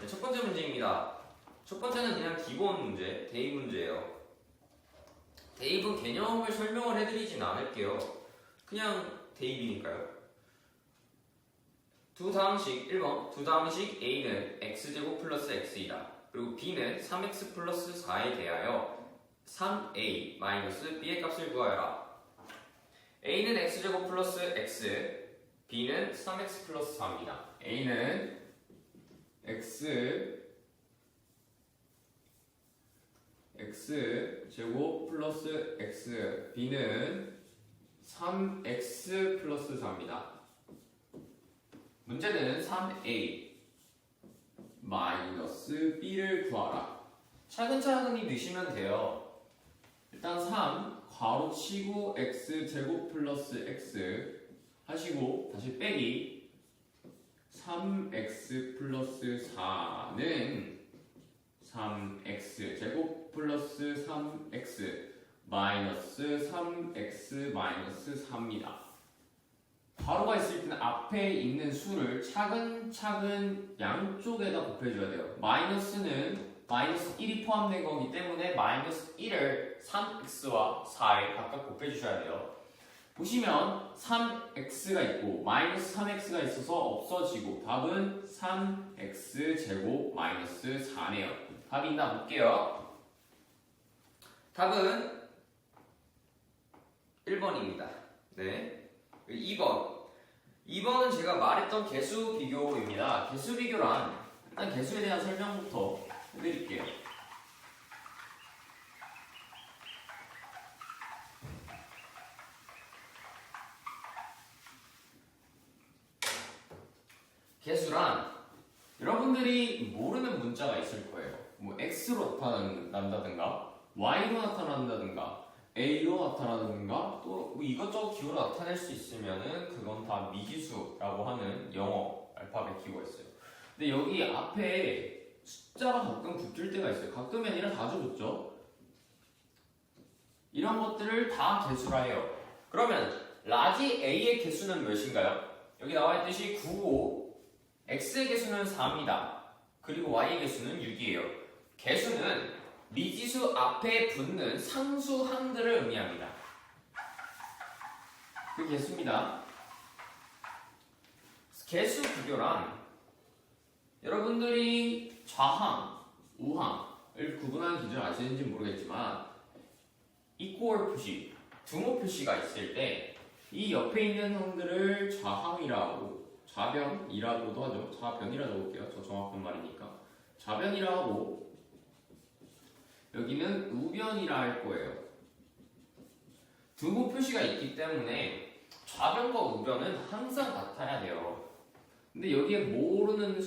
첫 번째 문제입니다. 첫 번째는 그냥 기본 문제, 대입 문제예요. 대입은 개념을 설명을 해드리진 않을게요. 그냥 대입이니까요. 두 다항식 1번 두 다항식 A는 x제곱 플러스 x이다. 그리고 B는 3x 플러스 4에 대하여 3a 마이너스 b의 값을 구하여라. A는 x제곱 플러스 x, B는 3x 플러스 4입니다. A는 x 제곱 플러스 x, B는 3x 플러스 4입니다. 문제는 3a 마이너스 b를 구하라. 차근차근히 넣으시면 돼요. 일단 3 괄호 치고 x 제곱 플러스 x 하시고 다시 빼기 3x 플러스 4는 3x 제곱 플러스 3x 마이너스 3x 마이너스 4입니다. 괄호가 있을 때는 앞에 있는 수를 차근차근 양쪽에다 곱해줘야 돼요. 마이너스는 마이너스 1이 포함된 거기 때문에 마이너스 1을 3x와 4에 각각 곱해주셔야 돼요. 보시면 3x가 있고 마이너스 3x가 있어서 없어지고 답은 3x 제곱 마이너스 4네요. 답이 있나 볼게요. 답은 1번입니다. 네. 2번은 제가 말했던 개수 비교입니다. 개수 비교란 일단 개수에 대한 설명부터 해드릴게요. 개수란 여러분들이 모르는 문자가 있을 거예요. 뭐 x로 나타난다든가 y로 나타난다든가 a로 나타나는가 또 뭐 이것저것 기호로 나타낼 수 있으면은 그건 다 미지수라고 하는 영어 알파벳 기호가 있어요. 근데 여기 앞에 숫자가 가끔 붙을 때가 있어요. 가끔이 아니라 자주 붙죠. 이런 것들을 다 개수라 해요. 그러면 라지 A의 개수는 몇인가요? 여기 나와 있듯이 9, X의 개수는 4입니다. 그리고 Y의 개수는 6이에요. 개수는 미지수 앞에 붙는 상수항들을 의미합니다. 그 개수입니다. 개수 비교란 여러분들이 좌항, 우항을 구분하는 기준을 아시는지 모르겠지만 이퀄 표시, 등호 표시가 있을 때 이 옆에 있는 항들을 좌항이라고 좌변이라고도 하죠. 좌변이라고 볼게요. 저 정확한 말이니까. 좌변이라 하고 여기는 우변이라 할 거예요. 등호 표시가 있기 때문에 좌변과 우변은 항상 같아야 돼요. 근데 여기에 모르는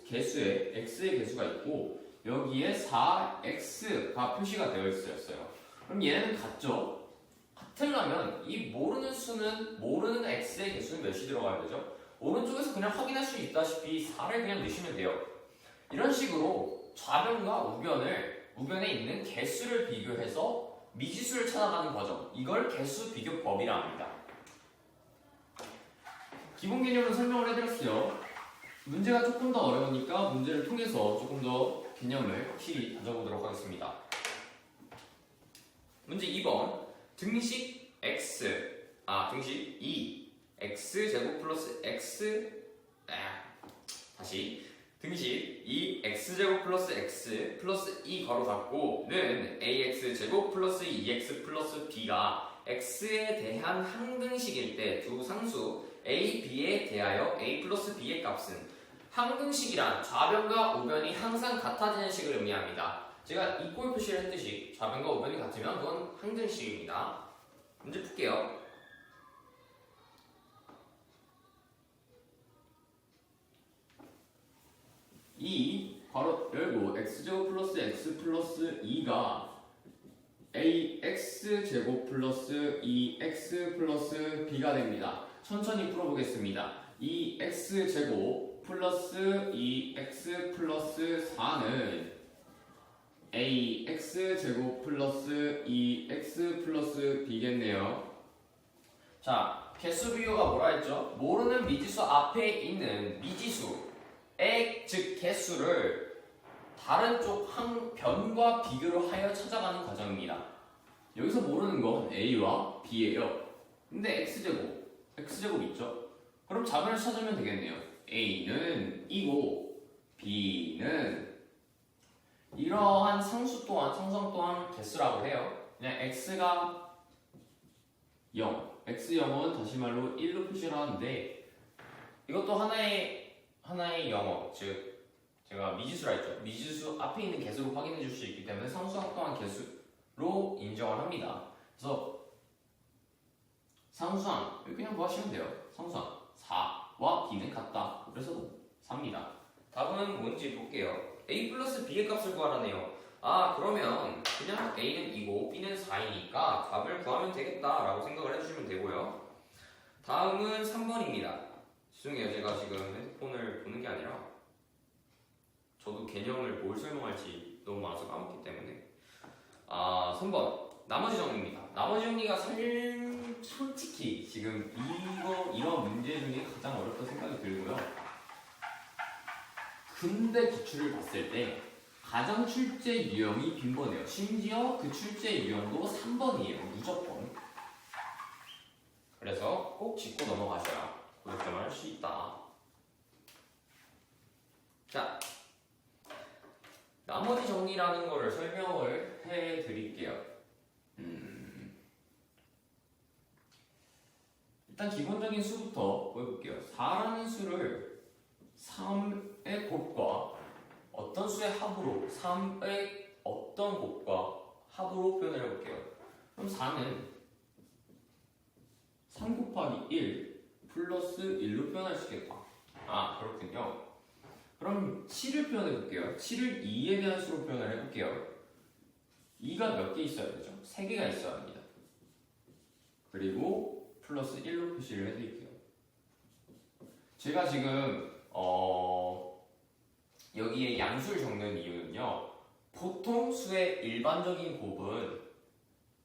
개수에 x의 개수가 있고 여기에 4x가 표시가 되어 있었어요. 그럼 얘네는 같죠? 같으려면 이 모르는 수는 모르는 x의 개수는 몇이 들어가야 되죠? 오른쪽에서 그냥 확인할 수 있다시피 4를 그냥 넣으시면 돼요. 이런 식으로 좌변과 우변에 있는 개수를 비교해서 미지수를 찾아가는 과정, 이걸 개수 비교법이라 합니다. 기본 개념을 설명을 해드렸어요. 문제가 조금 더 어려우니까 문제를 통해서 조금 더 개념을 확실히 다져보도록 하겠습니다. 문제 2번 등식 등식 2 x 제곱 플러스 x 다시 등식 2x 제곱 플러스 x 플러스 2 괄호 닫고는 ax 제곱 플러스 2x 플러스 b가 x에 대한 항등식일 때 두 상수 a, b에 대하여 a 플러스 b의 값은 항등식이란 좌변과 우변이 항상 같아지는 식을 의미합니다. 제가 이꼴 표시를 했듯이 좌변과 우변이 같으면 그건 항등식입니다. 문제 풀게요. 이 괄호 열고 x제곱 플러스 x 플러스 2가 ax 제곱 플러스 2x 플러스 b가 됩니다. 천천히 풀어보겠습니다. 2x 제곱 플러스 2x 플러스 4는 ax 제곱 플러스 2x 플러스 b겠네요. 자, 개수 비교가 뭐라 했죠? 모르는 미지수 앞에 있는 미지수의 즉 개수를 다른 쪽 변과 비교를 하여 찾아가는 과정입니다. 여기서 모르는 건 a와 b예요. 근데 x제곱 있죠? 그럼 자변을 찾으면 되겠네요. a는 이고 b는 이러한 상수 또한 상성 또한 개수라고 해요. 그냥 x가 0, x0은 다시 말로 1로 표시를 하는데 이것도 하나의 영어, 즉 제가 미지수라 했죠. 미지수 앞에 있는 개수로 확인해 줄 수 있기 때문에 상수항 또한 개수로 인정을 합니다. 그래서 상수항 그냥 뭐 하시면 돼요. 상수항 4와 b는 같다. 그래서 4입니다. 답은 뭔지 볼게요. a 플러스 b의 값을 구하라네요. 그러면 그냥 a는 2고 b는 4이니까 답을 구하면 되겠다라고 생각을 해주시면 되고요. 다음은 3번입니다. 죄송해요. 제가 지금 핸드폰을 보는 게 아니라 저도 개념을 뭘 설명할지 너무 많아서 까먹기 때문에 3번 나머지 정리입니다. 나머지 정리가 솔직히 지금 이런 문제 중에 가장 어렵다 생각이 들고요. 근대 기출을 봤을 때 가장 출제 유형이 빈번해요. 심지어 그 출제 유형도 3번이에요. 무조건. 그래서 꼭 짚고 넘어가셔야 고득점을 할 수 있다. 자, 나머지 정리라는 거를 설명을 해드릴게요. 일단 기본적인 수부터 보여볼게요. 4라는 수를 3의 곱과 어떤 수의 합으로 3의 어떤 곱과 합으로 표현을 해볼게요. 그럼 4는 3 곱하기 1 플러스 1로 표현할 수 있겠다. 그렇군요. 그럼 7을 표현해볼게요. 7을 2에 대한 수로 표현을 해볼게요. 2가 몇 개 있어야 되죠? 3개가 있어야 합니다. 그리고 플러스 1로 표시를 해드릴게요. 제가 지금 여기에 양수를 적는 이유는요. 보통 수의 일반적인 곱은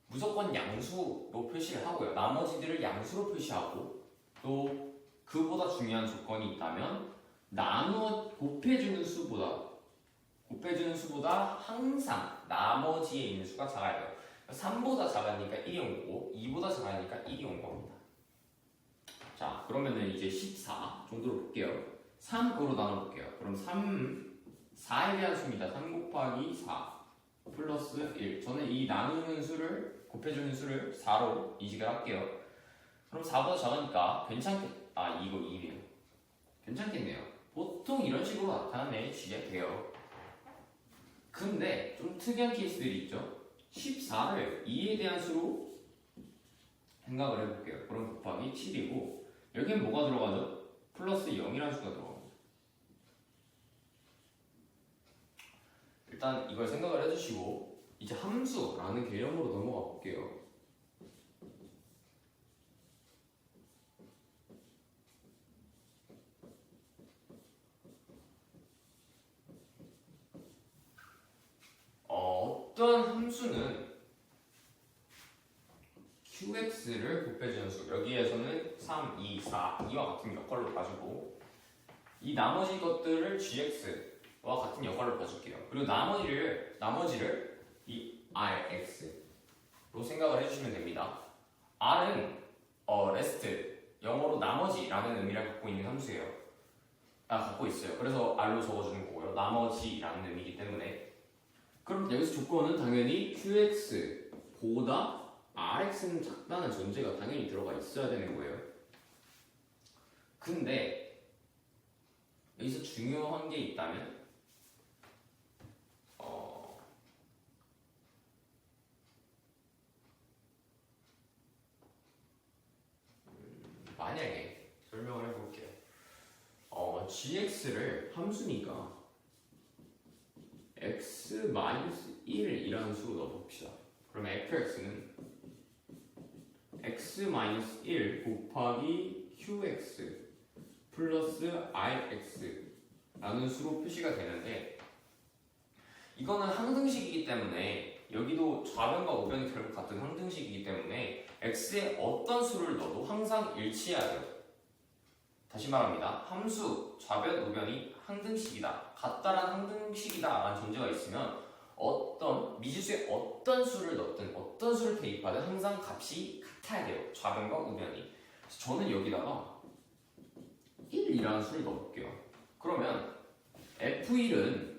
무조건 양수로 표시를 하고요. 나머지들을 양수로 표시하고 또 그보다 중요한 조건이 있다면 곱해주는 수보다 항상 나머지에 있는 수가 작아야 돼요. 3보다 작으니까 1이 온 거고 2보다 작으니까 1이 온 겁니다. 자, 그러면은 이제 14 정도로 볼게요. 3으로 나눠볼게요. 그럼 4에 대한 수입니다. 3 곱하기 4 플러스 1. 저는 이 나누는 수를 곱해주는 수를 4로 이직을 할게요. 그럼 4보다 작으니까 이거 2네요. 괜찮겠네요. 보통 이런 식으로 나타내시게 돼요. 근데 좀 특이한 케이스들이 있죠. 14를 2에 대한 수로 생각을 해볼게요. 그럼 곱하기 7이고 여기엔 뭐가 들어가죠? 플러스 0이라는 수가 들어갑니다. 일단 이걸 생각을 해주시고 이제 함수라는 개념으로 넘어가 볼게요. 어떤 함수는 qx를 곱해주는 수, 여기에서는 3, 2, 4, 2와 같은 역할로 봐주고 이 나머지 것들을 gx와 같은 역할로 봐줄게요. 그리고 나머지를 이 rx로 생각을 해주시면 됩니다. r은 rest, 영어로 나머지라는 의미를 갖고 있는 함수예요. 갖고 있어요. 그래서 r로 적어주는 거고요. 나머지라는 의미이기 때문에 그럼 여기서 조건은 당연히 qx보다 rx는 작다는 전제가 당연히 들어가 있어야 되는 거예요. 근데 여기서 중요한 게 있다면 만약에 설명을 해볼게요. gx를 함수니까 x-1이라는 수로 넣어봅시다. 그러면 fx는 x-1 곱하기 qx 플러스 rx라는 수로 표시가 되는데 이거는 항등식이기 때문에 여기도 좌변과 우변이 결국 같은 항등식이기 때문에 x에 어떤 수를 넣어도 항상 일치해야 돼요. 다시 말합니다. 함수 좌변 우변이 항등식이다, 같다란 항등식이다 라는 전제가 있으면 어떤 미지수에 어떤 수를 넣든 어떤 수를 대입하든 항상 값이 같아야 돼요. 좌변과 우변이. 그래서 저는 여기다가 1이라는 수를 넣을게요. 그러면 F1은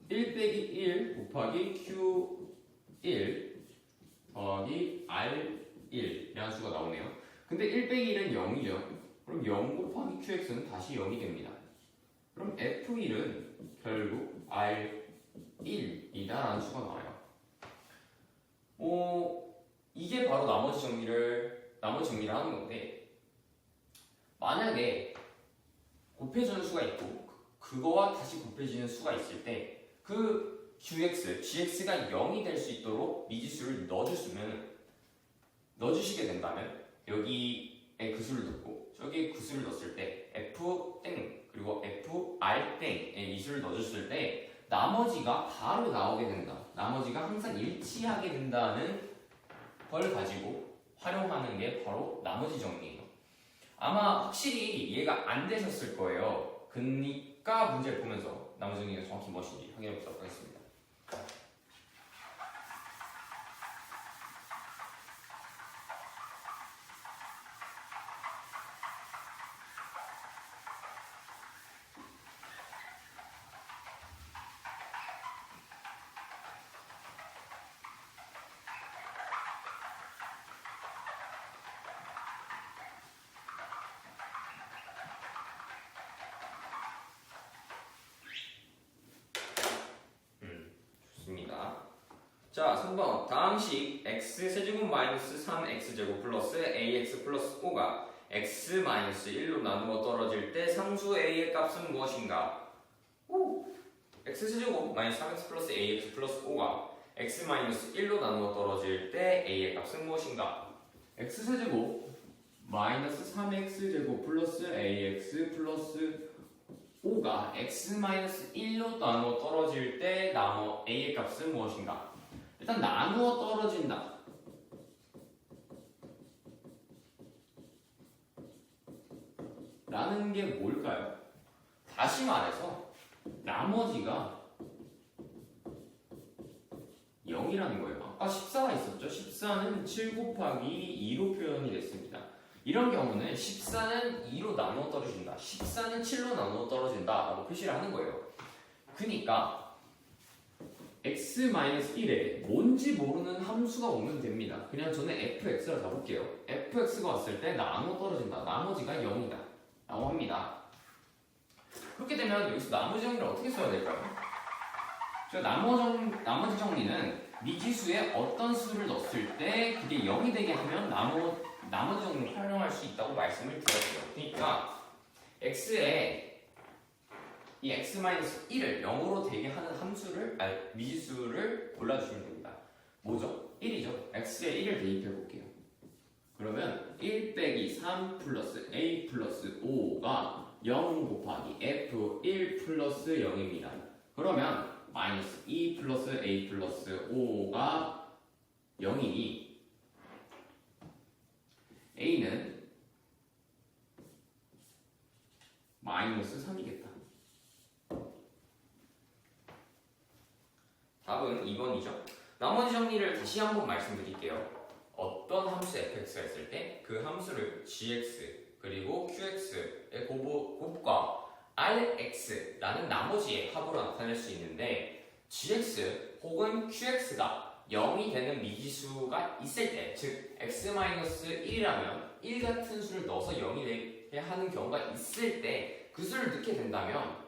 1 빼기 1 곱하기 Q1 더하기 R1이라는 수가 나오네요. 근데 1 빼기 1은 0이죠. 그럼 0 곱하기 QX는 다시 0이 됩니다. 그럼 F1은 결국 R1이다라는 수가 나와요. 이게 바로 나머지 정리를 하는 건데, 만약에 곱해주는 수가 있고 그거와 다시 곱해지는 수가 있을 때 그 QX, GX가 0이 될 수 있도록 미지수를 넣어주시게 된다면 여기에 그 수를 넣고 저기에 그 수를 넣었을 때 F 땡 그리고 FR 땡의 이 수를 넣어줬을 때 나머지가 바로 나오게 된다. 나머지가 항상 일치하게 된다는 걸 가지고 활용하는 게 바로 나머지 정리예요. 아마 확실히 이해가 안 되셨을 거예요. 그러니까 문제를 보면서 나머지 정리가 정확히 무엇인지 확인해 보도록 하겠습니다. 좋습니다. 자, 3번. 다음 식 x세제곱 마이너스 3x제곱 플러스 ax 플러스 5가 x 마이너스 1로 나누어 떨어질 때 상수 a의 값은 무엇인가? x세제곱 마이너스 3x 플러스 ax 플러스 5가 x 마이너스 1로 나누어 떨어질 때 a의 값은 무엇인가? x세제곱 마이너스 3x제곱 플러스 ax 플러스 5가 x-1로 나누어 떨어질 때 a의 값은 무엇인가? 일단 나누어 떨어진다. 라는 게 뭘까요? 다시 말해서 나머지가 0이라는 거예요. 아까 14가 있었죠? 14는 7 곱하기 2로 표현이 됐습니다. 이런 경우는 14는 2로 나누어 떨어진다, 14는 7로 나누어 떨어진다 라고 표시를 하는 거예요. 그러니까 x-1에 뭔지 모르는 함수가 오면 됩니다. 그냥 저는 fx를 잡을게요. fx가 왔을 때 나누어 떨어진다, 나머지가 0이다 라고 합니다. 그렇게 되면 여기서 나머지 정리를 어떻게 써야 될까요? 나머지 정리는 미지수에 어떤 수를 넣었을 때 그게 0이 되게 하면 나머지 정리를 활용할 수 있다고 말씀을 드렸어요. 그러니까 x에 이 x-1을 0으로 되게 하는 미지수를 골라주시면 됩니다. 뭐죠? 1이죠. x에 1을 대입해 볼게요. 그러면 1 빼기 3 플러스 a 플러스 5가 0 곱하기 f1 플러스 0입니다. 그러면 마이너스 2 플러스 a 플러스 5가 0이니 a는 마이너스 3이겠다. 답은 2번이죠. 나머지 정리를 다시 한번 말씀드릴게요. 어떤 함수 fx가 있을 때 그 함수를 gx 그리고 qx의 곱과 rx라는 나머지의 합으로 나타낼 수 있는데, gx 혹은 qx가 0이 되는 미지수가 있을 때, 즉 x-1이라면 1 같은 수를 넣어서 0이 되게 하는 경우가 있을 때 그 수를 넣게 된다면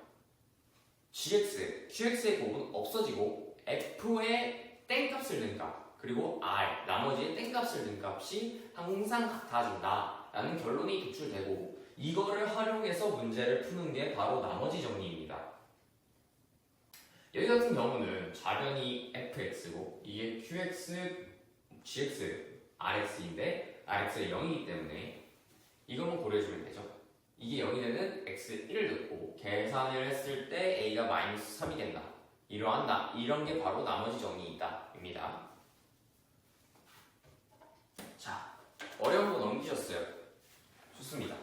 gx, qx의 곱은 없어지고 f의 땡값을 넣은 값 그리고 r, 나머지의 땡값을 넣은 값이 항상 같아진다 라는 결론이 도출되고, 이거를 활용해서 문제를 푸는 게 바로 나머지 정리입니다. 여기 같은 경우는 좌변이 fx고 이게 qx, gx, rx인데 rx가 0이기 때문에 이것만 고려해주면 되죠. 이게 0이 되는 x1을 넣고 계산을 했을 때 a가 마이너스 3이 된다, 이러한다, 이런 게 바로 나머지 정리이다 입니다. 자, 어려운 거 넘기셨어요. 좋습니다.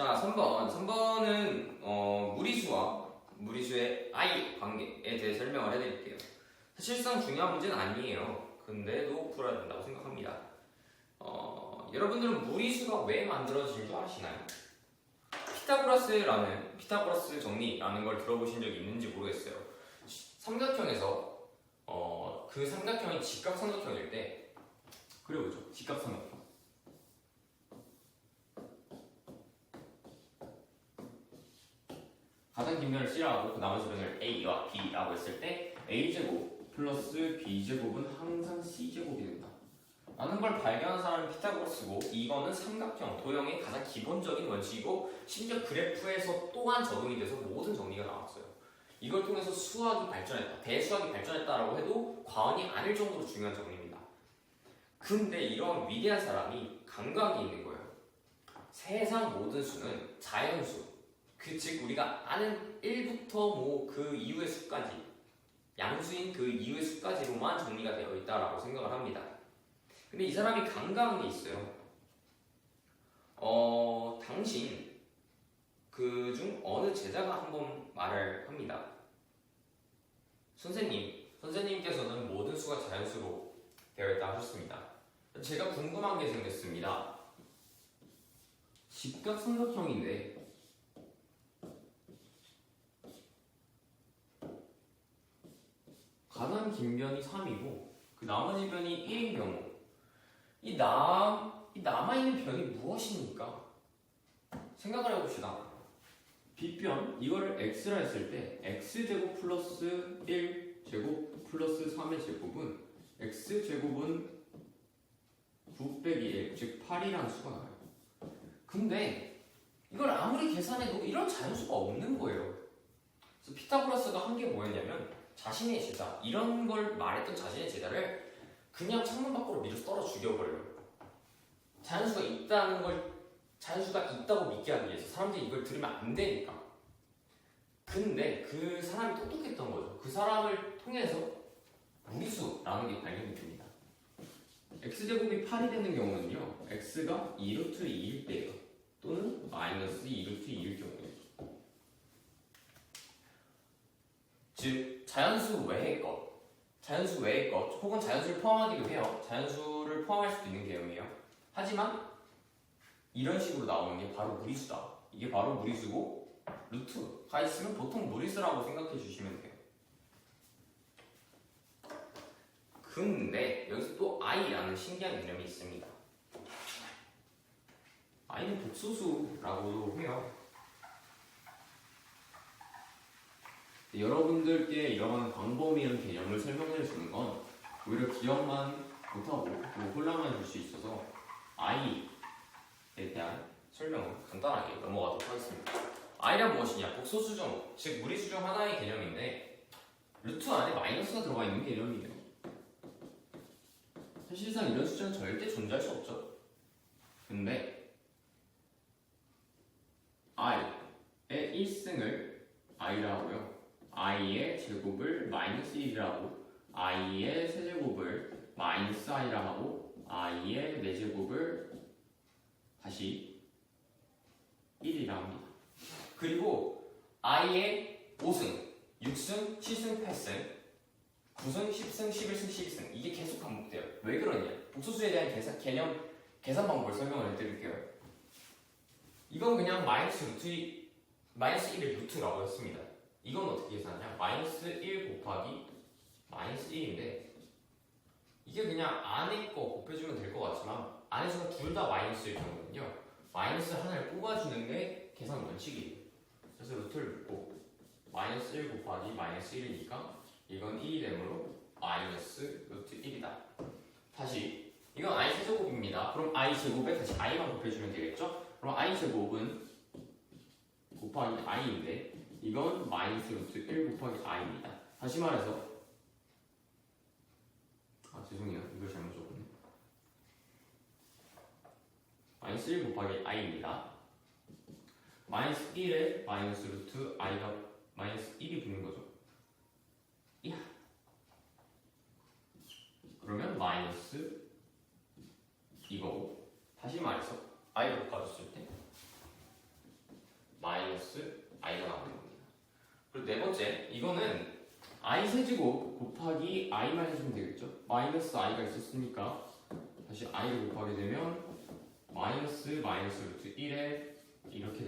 자, 3번은 무리수의 I 관계에 대해 설명을 해드릴게요. 사실상 중요한 문제는 아니에요. 근데도 풀어야 된다고 생각합니다. 여러분들은 무리수가 왜 만들어진 줄 아시나요? 피타고라스 정리라는 걸 들어보신 적이 있는지 모르겠어요. 삼각형에서 그 삼각형이 직각삼각형일 때 그려보죠. 직각삼각형. 가장 긴 변을 C라고 그 나머지 변을 A와 B라고 했을 때 A제곱 플러스 B제곱은 항상 C제곱이 된다 라는 걸 발견한 사람이 피타고라스고, 이거는 삼각형, 도형의 가장 기본적인 원칙이고 심지어 그래프에서 또한 적용이 돼서 모든 정리가 나왔어요. 이걸 통해서 수학이 발전했다, 대수학이 발전했다라고 해도 과언이 아닐 정도로 중요한 정리입니다. 근데 이런 위대한 사람이 감각이 있는 거예요. 세상 모든 수는 자연수, 즉 우리가 아는 1부터 뭐 그 이후의 수까지, 양수인 그 이후의 수까지로만 정리가 되어 있다라고 생각을 합니다. 근데 이 사람이 감각이 있어요. 당신 그중 어느 제자가 한번 말을 합니다. 선생님께서는 모든 수가 자연수로 되어 있다 하셨습니다. 제가 궁금한 게 생겼습니다. 직각삼각형인데 가장 긴 변이 3이고 그 나머지 변이 1인 경우 이 남아있는 변이 무엇입니까? 생각을 해봅시다. 빗변, 이거를 x라 했을 때 x제곱 플러스 1제곱 플러스 3의 제곱은 x제곱은 9 빼기 1, 즉 8이라는 수가 나와요. 근데 이걸 아무리 계산해도 이런 자연수가 없는 거예요. 그래서 피타고라스가 한 게 뭐였냐면 자신의 제자, 이런 걸 말했던 자신의 제자를 그냥 창문 밖으로 밀어 떨어 죽여버려요. 자연수가 있다고 믿게 하기 위해서. 사람들이 이걸 들으면 안 되니까. 근데 그 사람이 똑똑했던 거죠. 그 사람을 통해서 무리수라는 게 발견이 됩니다. x제곱이 8이 되는 경우는요, x가 2루트 2일 때예요. 또는 마이너스 2루트 2일 경우예요. 즉 자연수 외의 것, 혹은 자연수를 포함하기도 해요. 자연수를 포함할 수도 있는 개념이에요. 하지만 이런 식으로 나오는 게 바로 무리수다. 이게 바로 무리수고, 루트가 있으면 보통 무리수라고 생각해 주시면 돼요. 근데 여기서 또 i라는 신기한 개념이 있습니다. i는 복소수라고도 해요. 여러분들께 이런 광범위한 개념을 설명해 주는 건 오히려 기억만 못하고 혼란만 줄 수 있어서 i에 대한 설명을 간단하게 넘어가도록 하겠습니다. i란 무엇이냐? 복소수 중, 즉 무리수 중 하나의 개념인데 루트 안에 마이너스가 들어가 있는 개념이에요. 사실상 이런 숫자는 절대 존재할 수 없죠. 근데 i의 1승을 i라 하고요, i의 제곱을 마이너스 1이라고, i의 세제곱을 마이너스 i라 하고, i의 4제곱을 다시 1이라 합니다. 그리고 i의 5승, 6승, 7승, 8승, 9승, 10승, 11승, 12승, 이게 계속 반복돼요. 왜 그러냐? 복소수에 대한 계산 방법을 설명을 해드릴게요. 이건 그냥 마이너스 1의 루트라고 했습니다. 이건 어떻게 계산하냐? 마이너스 1 곱하기 마이너스 1인데 이게 그냥 안에 거 곱해주면 될 것 같지만 안에서 둘 다 마이너스일 경우는요, 마이너스 하나를 뽑아주는 게 계산 원칙이에요. 그래서 루트를 묶고 마이너스 1 곱하기 마이너스 1이니까 이건 1이 되므로 마이너스 루트 1이다. 다시 이건 i 세제곱입니다. 그럼 i 제곱에 다시 i만 곱해주면 되겠죠? 그럼 i 제곱은 곱하기 i인데 이건 마이너스 루트 1 곱하기 i입니다. 다시 말해서 죄송해요, 이걸 잘못 적었네. 마이너스 1 곱하기 i입니다. 마이너스 1에 마이너스 루트 i가 마이너스 1이 붙는 거죠. 이야. 그러면 마이너스 이거고, 다시 말해서 i를 곱해줬을 때 마이너스 i가 나오는 겁니다. 그리고 네 번째, 이거는 i 세제곱 곱하기 i만 해주면 되겠죠? 마이너스 i가 있었으니까 다시 i를 곱하게 되면 마이너스 루트 1에 이렇게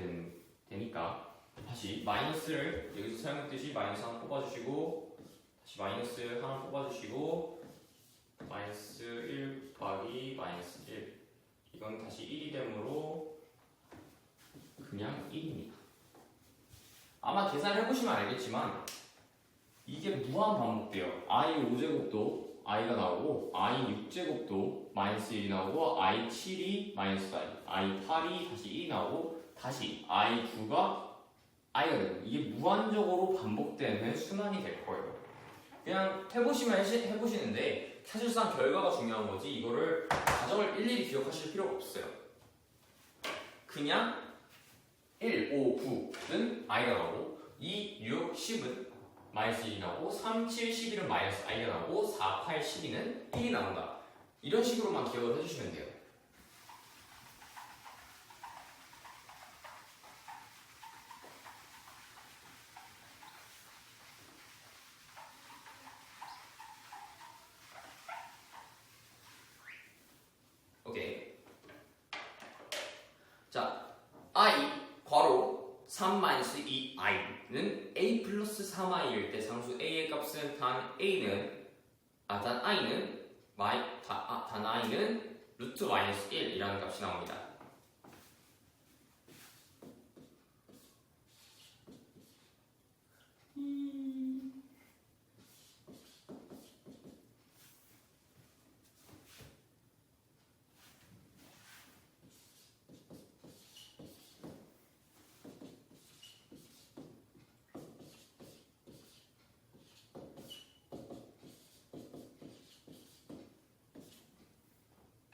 되니까 다시 마이너스를 여기서 사용했듯이 마이너스 하나 뽑아주시고 다시 마이너스 하나 뽑아주시고 마이너스 1 곱하기 마이너스 1 이건 다시 1이 되므로 그냥 1입니다. 아마 계산을 해보시면 알겠지만 이게 무한 반복돼요. i 5제곱도 i가 나오고 i 6제곱도 마이너스 1이 나오고 i 7이 마이너스 i 8이 다시 1이 나오고 다시 i 9가 i가 되고 이게 무한적으로 반복되는 순환이 될 거예요. 그냥 해보시면 해보시는데 사실상 결과가 중요한 거지 이거를 과정을 일일이 기억하실 필요가 없어요. 그냥 1, 5, 9는 i가 나오고 2, 6, 10은 마이너스 1이 나오고 3, 7, 11은 마이너스 i가 나오고 4, 8, 12는 1이 나온다. 이런 식으로만 기억을 해주시면 돼요. 오케이. 자, i 괄호 3-2i는 a 플러스 3i일 때 상수 a의 값은 단 i는 루트 마이너스 1이라는 값이 나옵니다.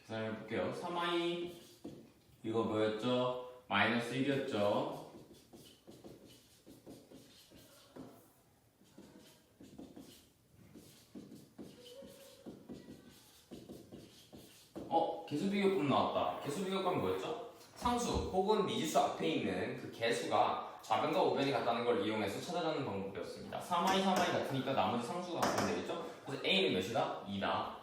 계산해 볼게요. 3i 이거 뭐였죠? 마이너스 1이었죠? 개수비교법 나왔다. 개수비교법은 뭐였죠? 상수 혹은 미지수 앞에 있는 그 개수가 좌변과 우변이 같다는 걸 이용해서 찾아가는 방법이었습니다. 3i, 3i 같으니까 나머지 상수가 같으면 되겠죠? 그래서 a는 몇이다? 2다.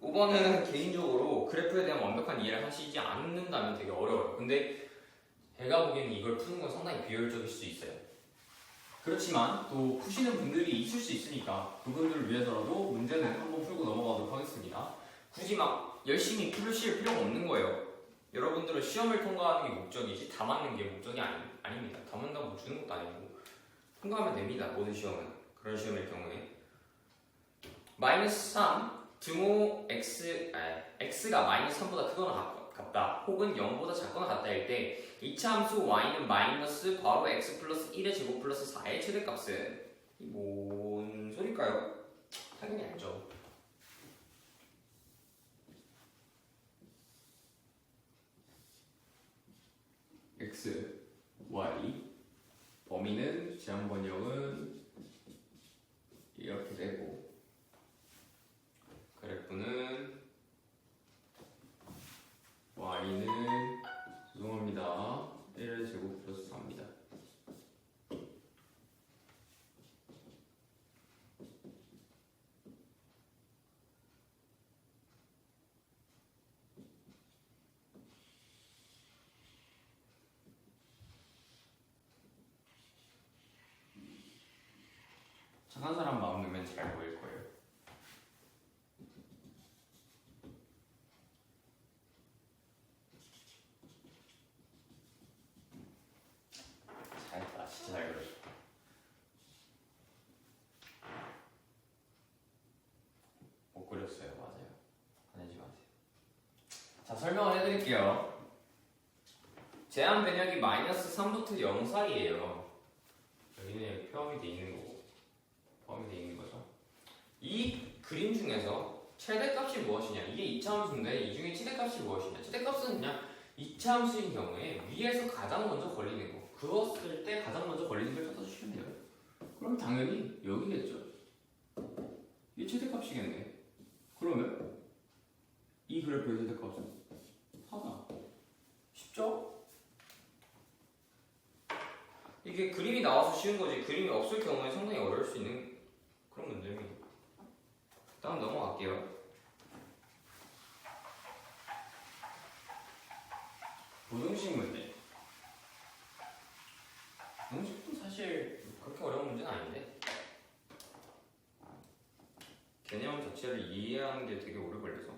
5번은 개인적으로 그래프에 대한 완벽한 이해를 하시지 않는다면 되게 어려워요. 근데 제가 보기에는 이걸 푸는 건 상당히 비효율적일 수 있어요. 그렇지만 또 푸시는 분들이 있을 수 있으니까 그분들을 위해서라도 문제는 한번 풀고 넘어가도록 하겠습니다. 굳이 막 열심히 풀으실 필요가 없는 거예요. 여러분들은 시험을 통과하는 게 목적이지 다 맞는 게 목적이 아닙니다. 다 맞는다고 주는 것도 아니고 통과하면 됩니다. 모든 시험은. 그런 시험일 경우에 마이너스 3 등호 x가 마이너스 3보다 크거나 같다 혹은 0보다 작거나 같다일 때 이차함수 y는 마이너스 괄호 x 플러스 1의 제곱 플러스 4의 최대값은 뭔 소릴까요? 당연히 알죠. x, y 범위는 제한 번역은 이렇게 되고 그래프는 y는 죄송합니다 1의 제곱 플러스 4입니다. 착한 사람 마음 넣으면 잘 보일 거예요. 잘했다. 진짜 잘 그렸어. 못 그렸어요. 맞아요. 화내지 마세요. 자, 설명을 해드릴게요. 제한 변역이 마이너스 3부터 0 사이에요. 여기는 이렇게 포함이 돼 있는 거고 포함이 돼 있는 거죠. 이 그림 중에서 최대값이 무엇이냐? 이게 이차함수인데 이 중에 최대값이 무엇이냐? 최대값은 그냥 이차함수인 경우에 위에서 가장 먼저 걸리는 거 그었을 때 가장 먼저 걸리는 걸 찾아주시면 돼요. 그럼 당연히 여기겠죠. 이게 최대값이겠네. 그러면 이 그래프의 최대값은 4다. 쉽죠? 이게 그림이 나와서 쉬운 거지 그림이 없을 경우에 상당히 어려울 수 있는 그런 문제입니다. 다음 넘어갈게요. 부등식 문제. 부등식도 사실 그렇게 어려운 문제는 아닌데 개념 자체를 이해하는 게 되게 오래 걸려서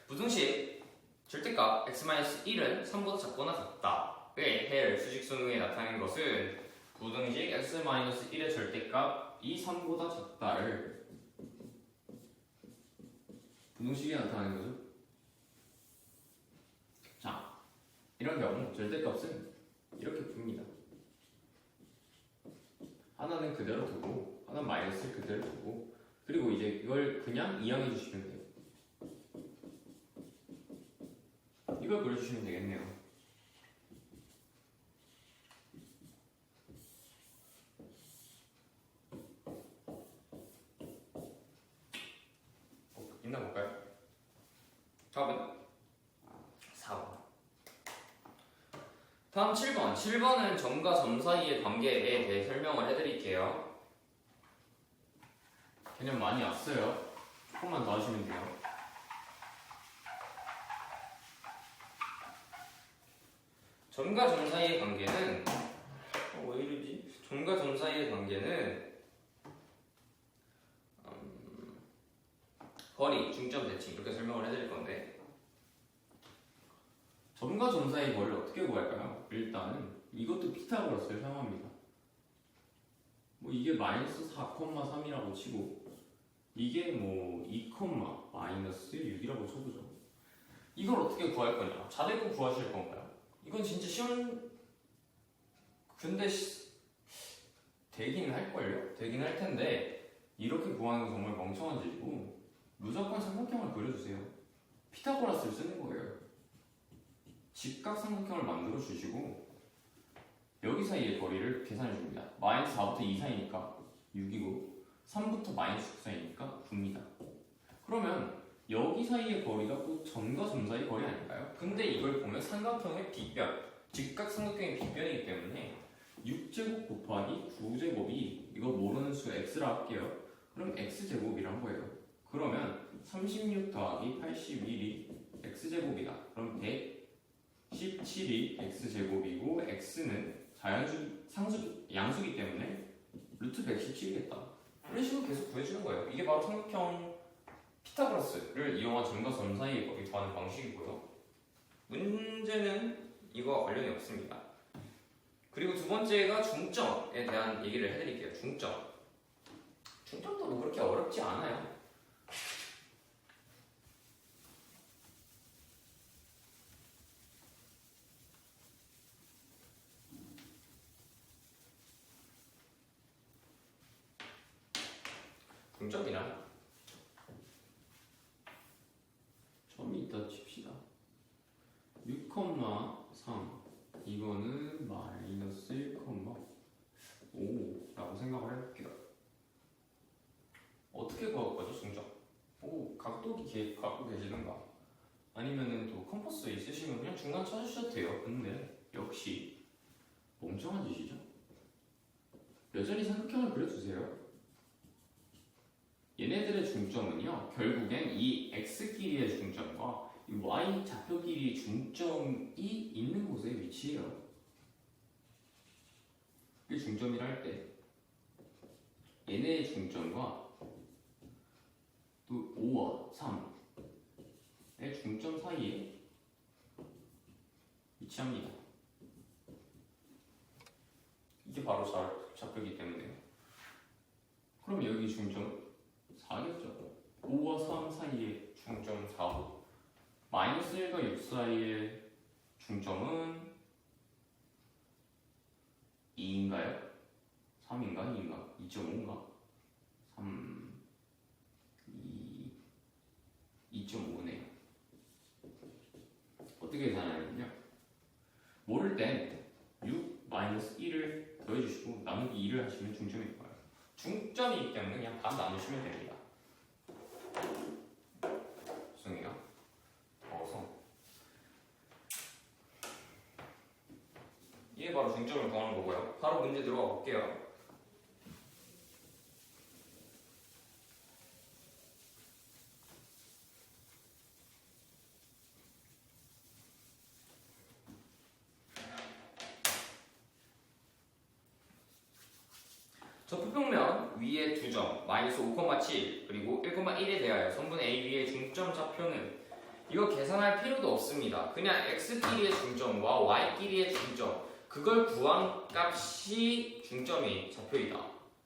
부등식 절대값 x-1은 3보다 작거나 같다의 헬 수직수능에 나타낸 것은 부등식 x-1의 절대값이 3보다 작다를 부등식에 나타나는 거죠. 자, 이런 경우 절대값은 이렇게 풉니다. 하나는 그대로 두고 하나는 마이너스 그대로 두고 그리고 이제 이걸 그냥 이항해 주시면 돼요. 이걸 그려주시면 되겠네요. 있나 볼까요? 답은 4번. 다음 7번. 7번은 점과 점 사이의 관계에 대해 설명을 해드릴게요. 개념 많이 왔어요. 조금만 더 하시면 돼요. 점과 점 사이의 관계는 왜 이러지? 점과 점 사이의 관계는 거리, 중점, 대칭 이렇게 설명을 해드릴 건데 점과 점 사이의 거리를 어떻게 구할까요? 일단은 이것도 피타고라스를 사용합니다. 뭐 이게 마이너스 4,3이라고 치고 이게 뭐 2, 마이너스 6이라고 쳐보죠. 이걸 어떻게 구할 거냐? 자대고 구하실 건가요? 이건 진짜 쉬운 근데 되긴 할걸요? 되긴 할 텐데 이렇게 구하는 건 정말 멍청한 짓이고 무조건 삼각형을 그려주세요. 피타고라스를 쓰는 거예요. 직각삼각형을 만들어 주시고 여기 사이의 거리를 계산해 줍니다. 마이너스 4부터 2 사이니까 6이고 3부터 마이너스 6 사이니까 9입니다. 그러면 여기 사이의 거리가 꼭 점과 점 사이의 거리 아닐까요? 근데 이걸 보면 삼각형의 빗변, 직각삼각형의 빗변이기 때문에 6제곱 곱하기 9제곱이 이거 모르는 수 x라 할게요. 그럼 x제곱이란 거예요. 그러면 36 더하기 81이 x제곱이다. 그럼 117이 x제곱이고 x는 양수기 때문에 루트 117이겠다. 이런 식으로 계속 구해주는 거예요. 이게 바로 삼각형 피타고라스를 이용한 점과 점 사이의 거리 구하는 방식이고요. 문제는 이거와 관련이 없습니다. 그리고 두 번째가 중점에 대한 얘기를 해드릴게요. 중점도 뭐 그렇게 어렵지 않아요. 중점이란 점이 있다 칩시다. 6,3 이거는 마이너스 1,5 라고 생각을 해볼게요. 어떻게 구할 거죠 중점? 각도기 갖고 계시는가? 아니면은 또 컴퍼스 있으시면 그냥 중간 찾으셔도 돼요. 근데 역시 멍청한 짓이죠. 여전히 삼각형을 그려주세요. 얘네들의 중점은요 결국엔 이 x끼리의 중점과 이 y 좌표끼리의 중점이 있는 곳에 위치해요. 이 중점이라 할 때 얘네의 중점과 또 5와 3의 중점 사이에 위치합니다. 이게 바로 좌표이기 때문에요. 그럼 여기 중점 4겠죠. 5와 3 사이의 중점 4고 마이너스 1과 6 사이의 중점은 2인가요? 3인가? 2인가? 2.5인가? 3, 2.5네요. 어떻게 계산하냐면요. 모를 땐 6 마이너스 1을 더해주시고 나누기 2를 하시면 중점일 거예요. 중점이기 때문에 그냥 반 나누시면 됩니다. 죄송해요. 더워서 이게 바로 중점을 구하는 거고요. 바로 문제 들어가 볼게요. 적표평면 위에 2점, 마이너스 5,7 그리고 1,1에 대하여 선분 AB의 중점 좌표는 이거 계산할 필요도 없습니다. 그냥 x끼리의 중점과 y끼리의 중점 그걸 구한 값이 중점이 좌표이다.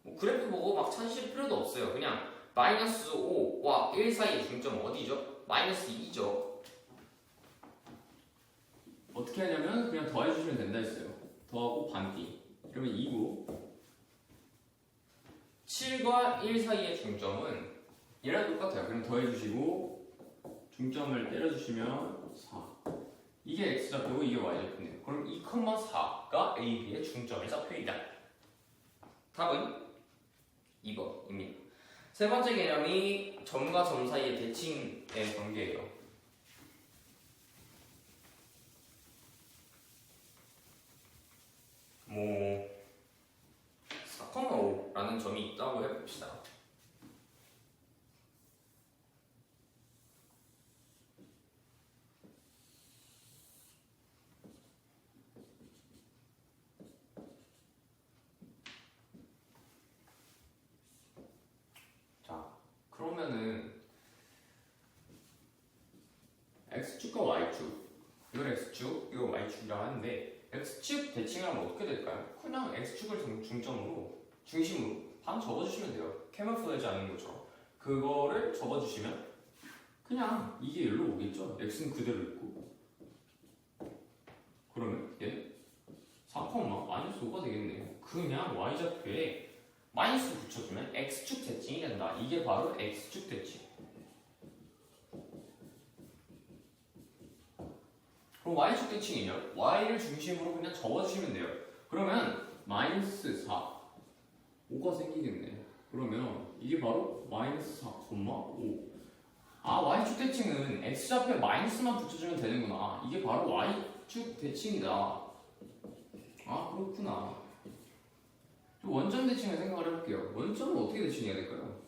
뭐 그래프 보고 막 찾으실 필요도 없어요. 그냥 마이너스 5와 1 사이의 중점 어디죠? 마이너스 2죠. 어떻게 하냐면 그냥 더해주시면 된다 했어요. 더하고 반띠. 그러면 2고 7과 1 사이의 중점은 얘랑 똑같아요. 그냥 더해주시고 중점을 때려주시면 4. 이게 x좌표고 이게 y좌표네요. 그럼 2,4가 AB의 중점의 좌표이다. 답은 2번입니다. 세 번째 개념이 점과 점 사이의 대칭의 관계예요. 뭐 4,5라는 점이 있다고 해봅시다. 그러면은 x축과 y축 이건 x축, 이거 y축이라고 하는데 x축 대칭을 하면 어떻게 될까요? 그냥 x축을 중점으로 중심으로 반 접어주시면 돼요. 캐모플레이즈 하는 것처럼 그거를 접어주시면 그냥 이게 여기로 오겠죠? x는 그대로 있고 그러면 얘는 4, 마이너스 5가 되겠네요. 그냥 y좌표에 마이너스 붙여주면 x축 대칭이 된다. 이게 바로 x축 대칭. 그럼 y축 대칭이면 y를 중심으로 그냥 접어주시면 돼요. 그러면 마이너스 4, 5가 생기겠네. 그러면 이게 바로 마이너스 4, 5. 아, y축 대칭은 x좌표에 마이너스만 붙여주면 되는구나. 이게 바로 y축 대칭이다. 아, 그렇구나. 원점 대칭을 생각을 해볼게요. 원점은 어떻게 대칭해야 될까요?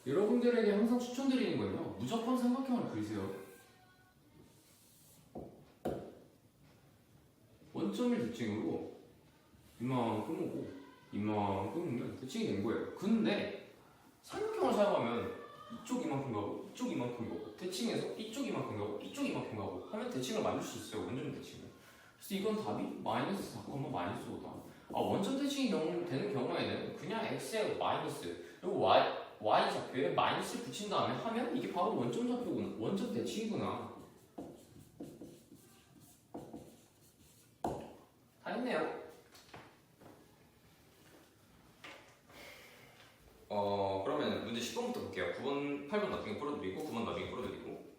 여러분들에게 항상 추천드리는 건요. 무조건 삼각형을 그리세요. 원점을 대칭으로 이만큼 오고 이만큼 오면 대칭이 된 거예요. 근데 삼각형을 사용하면 이쪽 이만큼 가고 이쪽 이만큼 가고 대칭해서 이쪽 이만큼 가고 이쪽 이만큼 가고 하면 대칭을 만들 수 있어요. 원점 대칭을. 그래서 이건 답이 마이너스 4, 마이너스 5다. 아, 원점 대칭이 되는 경우에는 그냥 x에 마이너스 그리고 y 좌표에 마이너스 붙인 다음에 하면 이게 바로 원점 좌표구나. 원점 대칭이구나. 다 했네요. 그러면 문제 10번부터 볼게요. 9번, 8번 나중에 풀어드리고 9번 나중에 풀어드리고.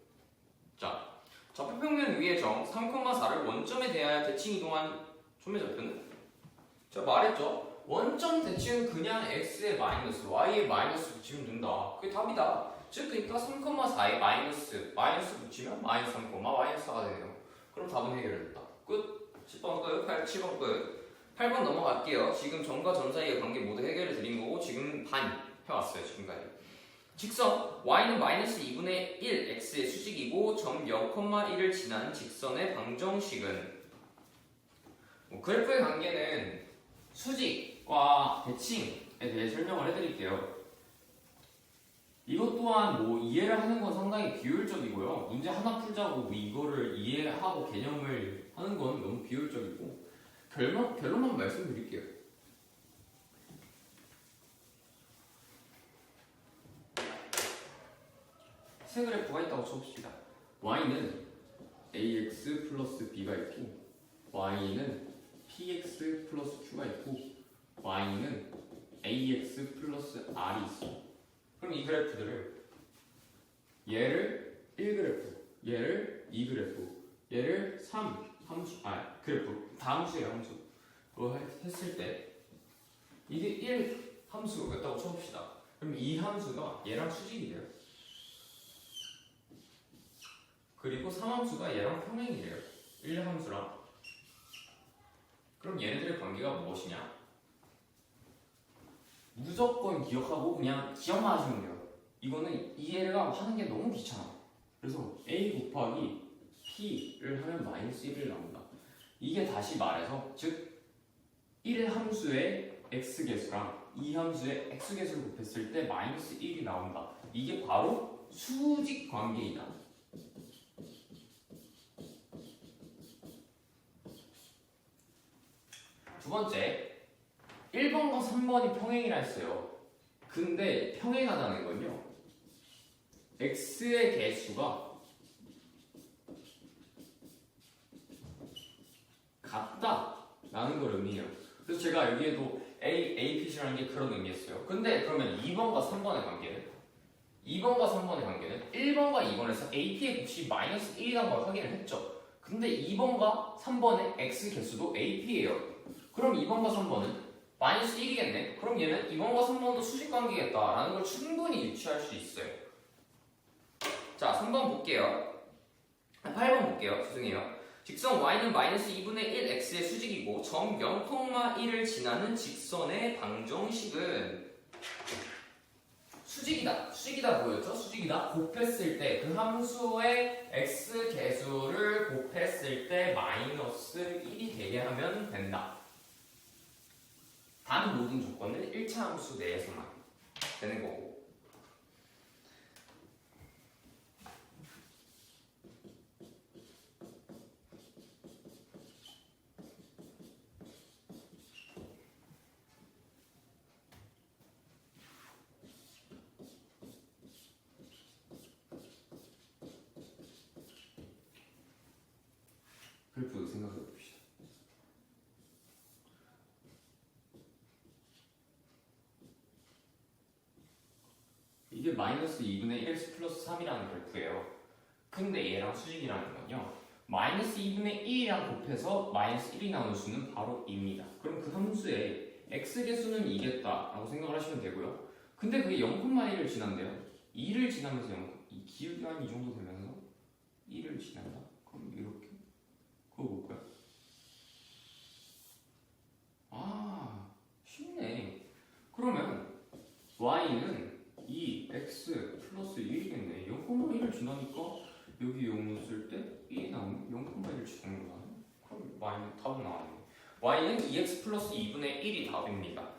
자, 좌표평면 위의 점 3,4를 원점에 대하여 대칭 이동한 점의 좌표는 제가 말했죠. 원점 대칭은 그냥 x에 마이너스, y에 마이너스 붙이면 된다. 그게 답이다. 즉 그러니까 3,4에 마이너스 붙이면 마이너스 3, 마이너스 4가 되네요. 그럼 답은 해결됐다. 끝. 10번 끝, 7번 끝. 8번 넘어갈게요. 지금 점과 점 사이의 관계 모두 해결을 드린 거고 지금 반 해왔어요. 지금까지. 직선 y는 마이너스 2분의 1 x의 수직이고 점 0,1을 지난 직선의 방정식은 그래프의 관계는 수직과 대칭에 대해 설명을 해드릴게요. 이것 또한 뭐 이해를 하는 건 상당히 비효율적이고요. 문제 하나 풀자고 이거를 이해하고 개념을 하는 건 너무 비효율적이고 결론만 말씀드릴게요. 세 그래프가 있다고 쳐봅시다. y는 ax 플러스 b가 있고 y는 px 플러스 q가 있고 y는 ax 플러스 r이 있어. 그럼 이 그래프들을 얘를 1그래프, 얘를 2그래프, 얘를 3함수, 그래프, 다함수예요, 함수. 그거 했을 때 이게 1 함수였다고 쳐봅시다. 그럼 이 함수가 얘랑 수직이 돼요. 그리고 3함수가 얘랑 평행이래요. 1함수랑. 그럼 얘네들의 관계가 무엇이냐? 무조건 기억하고 그냥 기억만 하시면 돼요. 이거는 이해가 하는 게 너무 귀찮아. 그래서 a 곱하기 p를 하면 마이너스 1을 나온다. 이게 다시 말해서 즉 1의 함수의 x계수랑 2함수의 x계수를 곱했을 때 마이너스 1이 나온다. 이게 바로 수직 관계이다. 두 번째, 1번과 3번이 평행이라 했어요. 근데 평행하다는 건요, x의 개수가 같다라는 걸 의미해요. 그래서 제가 여기에도 APC라는 게 그런 의미였어요. 근데 그러면 2번과 3번의 관계는? 2번과 3번의 관계는 1번과 2번에서 AP의 값이 마이너스 1이라는 걸 확인을 했죠. 근데 2번과 3번의 x 개수도 AP예요. 그럼 2번과 3번은 마이너스 1이겠네? 그럼 얘는 2번과 3번도 수직관계겠다라는 걸 충분히 유추할 수 있어요. 자, 3번 볼게요. 8번 볼게요. 죄송해요. 직선 y는 마이너스 2분의 1x의 수직이고 점 0,1을 지나는 직선의 방정식은 수직이다. 수직이다 뭐였죠? 수직이다. 곱했을 때 그 함수의 x 개수를 곱했을 때 마이너스 1이 되게 하면 된다. 단 모든 조건은 1차 함수 내에서만 되는 거고. 그래프도 생각해 봅시다. 이게 마이너스 2분의 1x 플러스 3이라는 그래프예요. 근데 얘랑 수직이라는 건요, 마이너스 2분의 1이랑 곱해서 마이너스 1이 나오는 수는 바로 2입니다. 그럼 그 함수의 x개수는 2겠다 라고 생각을 하시면 되고요. 근데 그게 0,1을 지난대요. 2를 지나면서 이 기울기가 이 정도 되면서 1을 지난다? 그럼 이렇게 그거 볼까요? 아, 쉽네. 그러면 y는 2x 플러스 1이겠네. 0,1을 지나니까 여기 0을 쓸 때 1이 나오면 0,1을 지나는 거잖아요. 그럼 y는 답은 나왔네. y는 2x 플러스 2분의 1이 답입니다.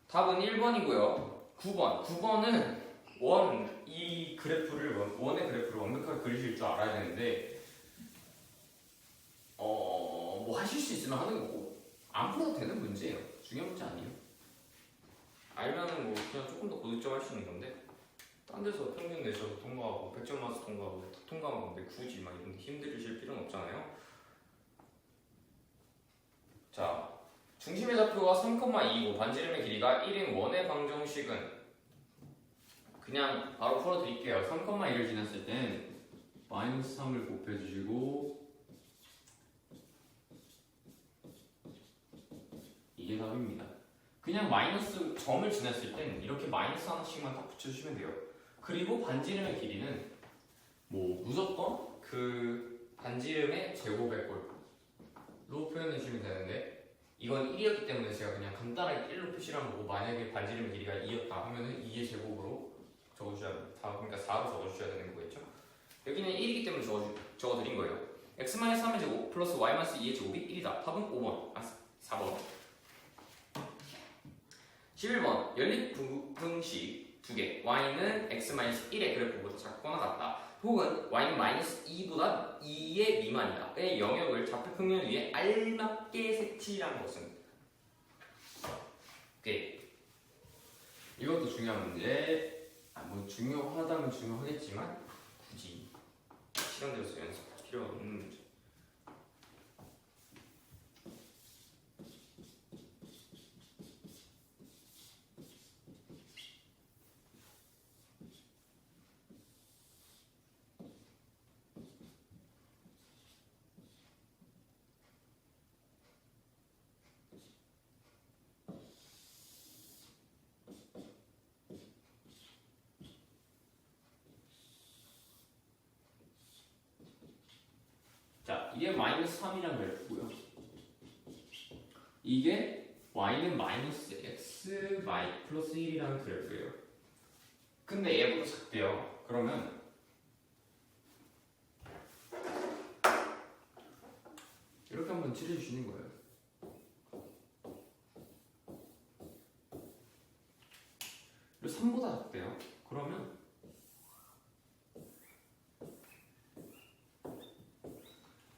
답은 1번이고요. 9번은 원의 그래프를 완벽하게 그리실 줄 알아야 되는데 뭐 하실 수 있으면 하는 거고 안 풀어도 되는 문제예요. 중요한 문제 아니에요. 알면은 뭐 그냥 조금 더 고득점 할 수 있는 건데 딴 데서 평균 내셔서 통과하고 100점 맞아서 통과하고 다 통과한 건데 굳이 막 이런 데 힘들으실 필요는 없잖아요. 자, 중심의 좌표가 3,2이고 반지름의 길이가 1인 원의 방정식은 그냥 바로 풀어드릴게요. 3,1을 지났을 땐 마이너스 3을 곱해주시고 이게 답입니다. 그냥 마이너스 점을 지났을 땐 이렇게 마이너스 하나씩만 딱 붙여주시면 돼요. 그리고 반지름의 길이는 뭐 무조건 그 반지름의 제곱의 꼴로 표현해 주시면 되는데 이건 1이었기 때문에 제가 그냥 간단하게 1로 표시를 한 거고 만약에 반지름의 길이가 2였다 하면은 2의 제곱으로 적어주셔야 됩니다. 그러니까 4로 적어주셔야 되는 거겠죠. 여기는 1이기 때문에 적어드린 거예요. x-3의 제곱 플러스 y-2의 제곱이 1이다. 답은 5번, 4번. 11번 연립부등식 2개 y는 x-1의 그래프보다 작거나 같다. 혹은 y는 -2보다 2의 미만이다.의 영역을 좌표 평면 위에 알맞게 색칠한 것은 오케이. 이것도 중요한 문제. 뭐 중요하다면 중요하겠지만 굳이 시간 들어서 연습할 필요가 없는 문제. 이게 마이너스 3이란 그래프고요. 이게 y는 마이너스 x y 플러스 1이라는 그래프예요. 근데 얘보다 작대요. 그러면 이렇게 한번 칠해주시는 거예요. 그리고 3보다 작대요. 그러면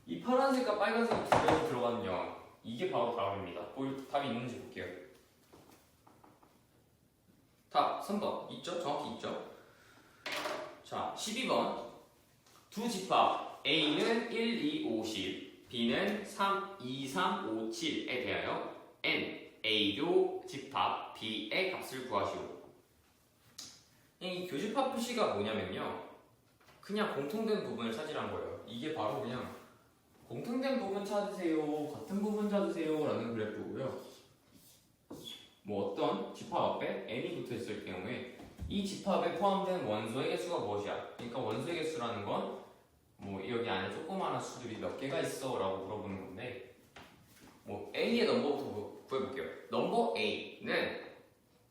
이 파란색과 빨간색이 두 개가 들어가는 영, 이게 바로 답입니다. 답이 있는지 볼게요. 답 3번 있죠? 정확히 있죠? 자, 12번 두 집합 A는 1, 2, 5, 10, B는 3, 2, 3, 5, 7에 대하여 N, A교 집합 B의 값을 구하시오. 이 교집합 표시가 뭐냐면요, 그냥 공통된 부분을 찾으란 거예요. 이게 바로 그냥 공통된 부분 찾으세요, 같은 부분 찾으세요 라는 그래프고요. 뭐 어떤 집합 앞에 n이 붙어 있을 경우에 이 집합에 포함된 원소의 개수가 무엇이야? 그러니까 원소의 개수라는 건 뭐 여기 안에 조그마한 수들이 몇 개가 있어 라고 물어보는 건데, 뭐 A의 넘버부터 구해볼게요. 넘버 A는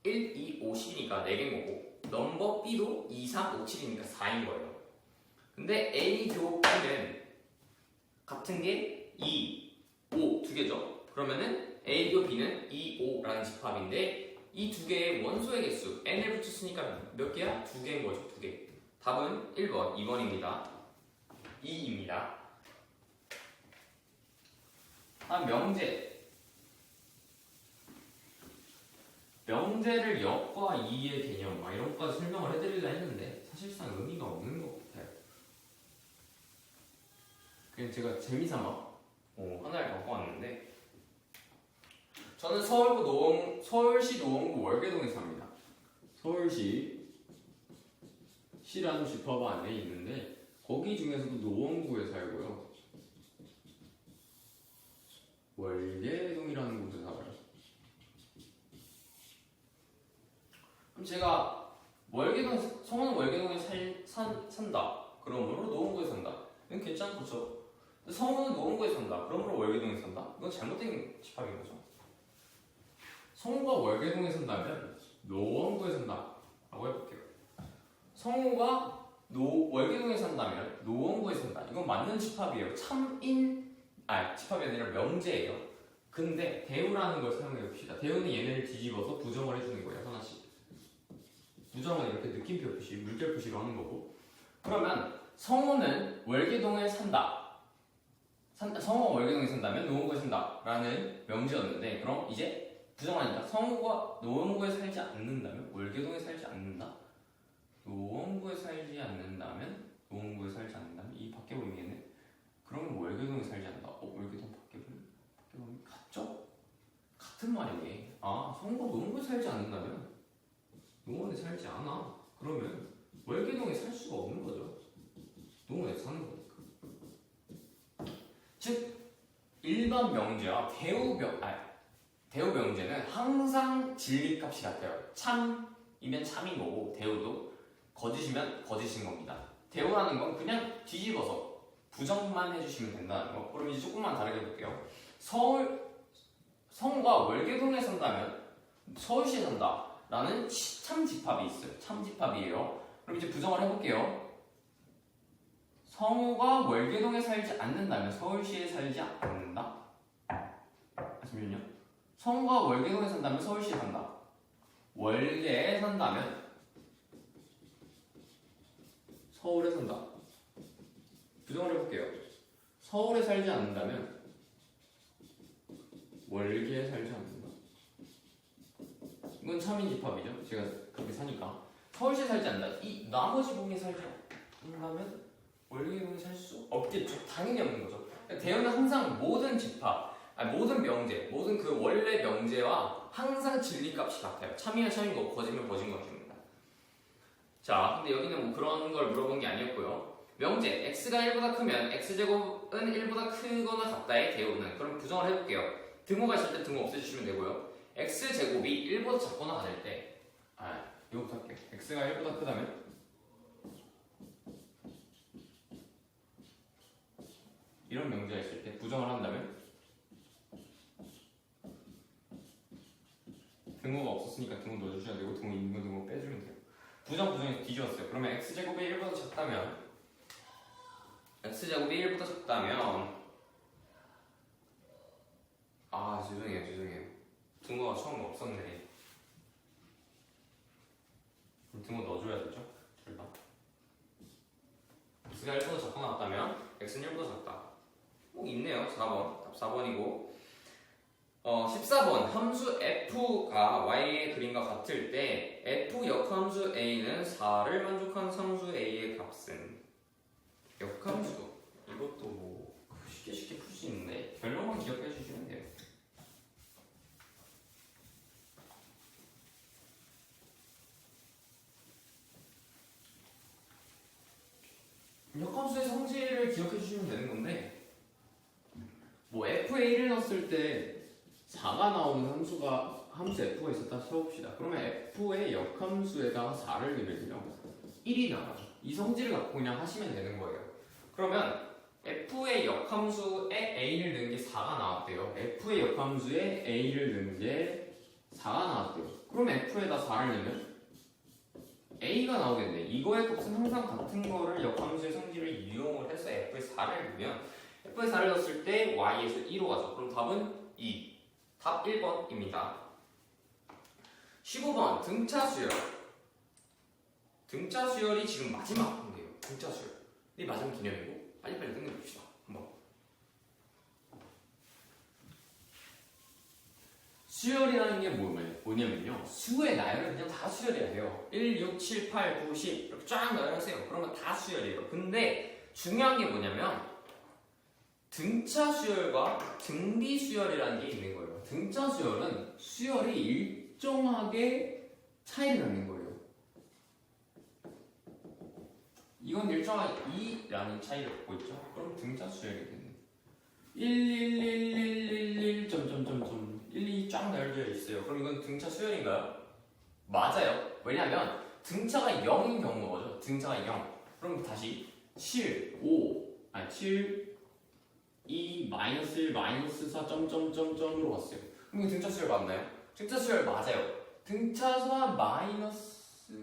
1, 2, 5, 10이니까 4개인 거고, 넘버 B도 2, 3, 5, 7이니까 4인 거예요. 근데 A교 B는 같은 게 2, 5 두 개죠. 그러면은 A교 B는 2, 5라는 집합인데 이 두 개의 원소의 개수 n을 붙였으니까 몇 개야? 두 개인 거죠. 두 개. 답은 1번, 2번입니다. 2입니다. 명제. 명제를 역과 이의 개념 막 이런 것까지 설명을 해드리려 했는데 사실상 의미가 없는 것 같아요. 그냥 제가 재미삼아 하나를 갖고 왔는데, 저는 서울시 노원구 월계동에 삽니다. 시라는 집합 안에 있는데 거기 중에서도 노원구에 살고요. 월계동이라는 곳에 살아요. 그럼 제가 성우는 월계동에 산다. 그러므로 노원구에 산다. 이건 괜찮은 거죠. 성우는 노원구에 산다. 그러므로 월계동에 산다. 이건 잘못된 집합인 거죠. 성우가 월계동에 산다면 노원구에 산다 라고 해볼게요. 성우가 월계동에 산다면 노원구에 산다. 이건 맞는 집합이에요. 집합이 아니라 명제예요. 근데 대우라는 걸 사용해 봅시다. 대우는 얘네를 뒤집어서 부정을 해주는 거예요. 하나씩. 부정은 이렇게 느낌표 표시, 물결 표시로 하는 거고. 그러면 성우는 월계동에 산다. 성우가 월계동에 산다면 노원구에 산다 라는 명제였는데, 그럼 이제 부정하니까 성우가 노원구에 살지 않는다면 월계동에 살지 않는다. 노원구에 살지 않는다면 이 밖에 보이겠네. 그러면 월계동에 살지 않는다. 월계동 밖에 보면 같죠? 같은 말이네. 성우가 노원구에 살지 않는다면 노원에 살지 않아. 그러면 월계동에 살 수가 없는 거죠. 노원에 사는 거니까. 즉 일반 명제와 대우 명제는 항상 진리값이 같아요. 참이면 참인 거고, 대우도 거짓이면 거짓인 겁니다. 대우라는 건 그냥 뒤집어서 부정만 해주시면 된다는 거. 그럼 이제 조금만 다르게 볼게요. 성우가 월계동에 산다면 서울시에 산다 라는 참집합이 있어요. 참집합이에요. 그럼 이제 부정을 해볼게요. 성우가 월계동에 살지 않는다면 서울시에 살지 않는다. 잠시만요. 성우가 월계동에 산다면 서울시에 산다. 월계에 산다면 서울에 산다. 부정을 해볼게요. 서울에 살지 않는다면 월계에 살지 않는다. 이건 참인 집합이죠. 제가 그렇게 사니까. 서울시에 살지 않는다. 이 나머지 부분에 살지 않는다면 월계동에 살 수 없겠죠. 당연히 없는 거죠. 대우는 항상 모든 집합, 모든 명제, 모든 그 원래 명제와 항상 진리값이 같아요. 참이면 참인 거고 거짓이면 거짓인 것입니다. 자, 근데 여기는 뭐 그런 걸 물어본 게 아니었고요. 명제, x가 1보다 크면 x제곱은 1보다 크거나 같다의 대우는, 그럼 부정을 해볼게요. 등호가 있을 때 등호 없애주시면 되고요. x제곱이 1보다 작거나 같을 때, 이거부터 할게요. x가 1보다 크다면 이런 명제가 있을 때 부정을 한다면 등호가 없었으니까 등호 넣어주셔야 되고 등호 있는 거 등호 빼주면 돼요. 부정에서 뒤집었어요. 그러면 x제곱이 1보다 작다면 x제곱이 1보다 작다면 아 죄송해요. 등호가 처음에 없었네. 그럼 등호 넣어줘야 되죠? 둘 다. x가 1보다 작고 나왔다면 x는 1보다 작다. 있네요. 4번. 답 4번이고 14번 함수 f가 y의 그림과 같을 때 f 역함수 a는 4를 만족한 상수 a의 값은 역함수 이것도 뭐 쉽게 풀 수 있는데 결론만 기억해 주시면 돼요. 역함수의 성질을 기억해 주시면 되는 건데 뭐 f에 1을 넣었을 때 4가 나오는 함수 f가 있었다 쳐봅시다. 그러면 f의 역함수에다가 4를 넣으면요 1이 나와요. 이 성질을 갖고 그냥 하시면 되는 거예요. 그러면 f의 역함수에 a를 넣은 게 4가 나왔대요. f의 역함수에 a를 넣은 게 4가 나왔대요. 그럼 f에다 4를 넣으면 a가 나오겠네. 이거의 값은 항상 같은 거를 역함수의 성질을 이용을 해서 f에 4를 넣으면 f에 4를 넣었을 때 y에서 2로 가죠. 그럼 답은 2. 답 1번입니다. 15번 등차 수열. 등차 수열이 지금 마지막 문제예요. 등차 수열. 이 마지막 기념이고 빨리빨리 끝내봅시다. 한번. 수열이라는 게 뭐냐면요. 수의 나열을 그냥 다 수열해야 돼요. 1, 6, 7, 8, 9, 10 이렇게 쫙 나열하세요. 그러면 다 수열이에요. 근데 중요한 게 뭐냐면 등차 수열과 등비 수열이라는 게 있는 거예요. 등차 수열은 수열이 일정하게 차이를 나는 거예요. 이건 일정하게 2라는 차이를 갖고 있죠. 그럼 등차 수열이 되네. 1, 점점점점 1, 2 쫙 나열되어 있어요. 그럼 이건 등차 수열인가요? 맞아요. 왜냐면 등차가 0인 경우인 거죠. 등차가 0. 그럼 다시 7, 2, 마이너스 1, 마이너스 4, 점점점점으로 갔어요. 그럼 이거 등차 수열 맞나요? 등차 수열 맞아요. 등차수와 마이너스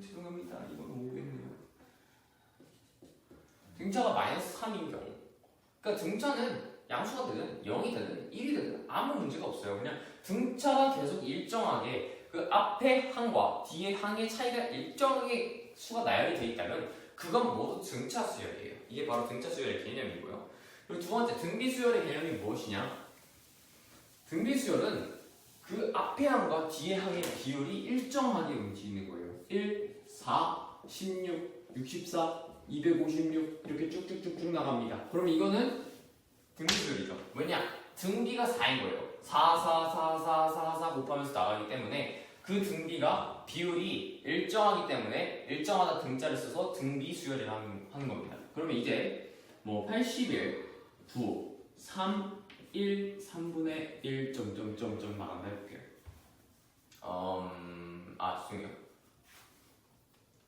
죄송합니다. 이건 오겠네요. 등차가 마이너스 3인 경우. 그러니까 등차는 양수가 되든 0이 되든 1이 되든 아무 문제가 없어요. 그냥 등차가 계속 일정하게 그 앞에 항과 뒤에 항의 차이가 일정하게 수가 나열이 되어 있다면 그건 모두 등차 수열이에요. 이게 바로 등차 수열의 개념이고요. 그리고 두 번째 등비 수열의 개념이 무엇이냐? 등비 수열은 그 앞에 항과 뒤에 항의 비율이 일정하게 움직이는 거예요. 1, 4, 16, 64, 256 이렇게 쭉쭉쭉쭉 나갑니다. 그럼 이거는 등비 수열이죠. 왜냐? 등비가 4인 거예요. 4, 4, 4, 4, 4, 4 곱하면서 나가기 때문에 그 등비가 비율이 일정하기 때문에 일정하다 등자를 써서 등비 수열이라고 하는 겁니다. 그러면 이제 뭐 81, 9, 3, 1, 3분의 1 점점점점 나간다 해볼게요. 죄송해요.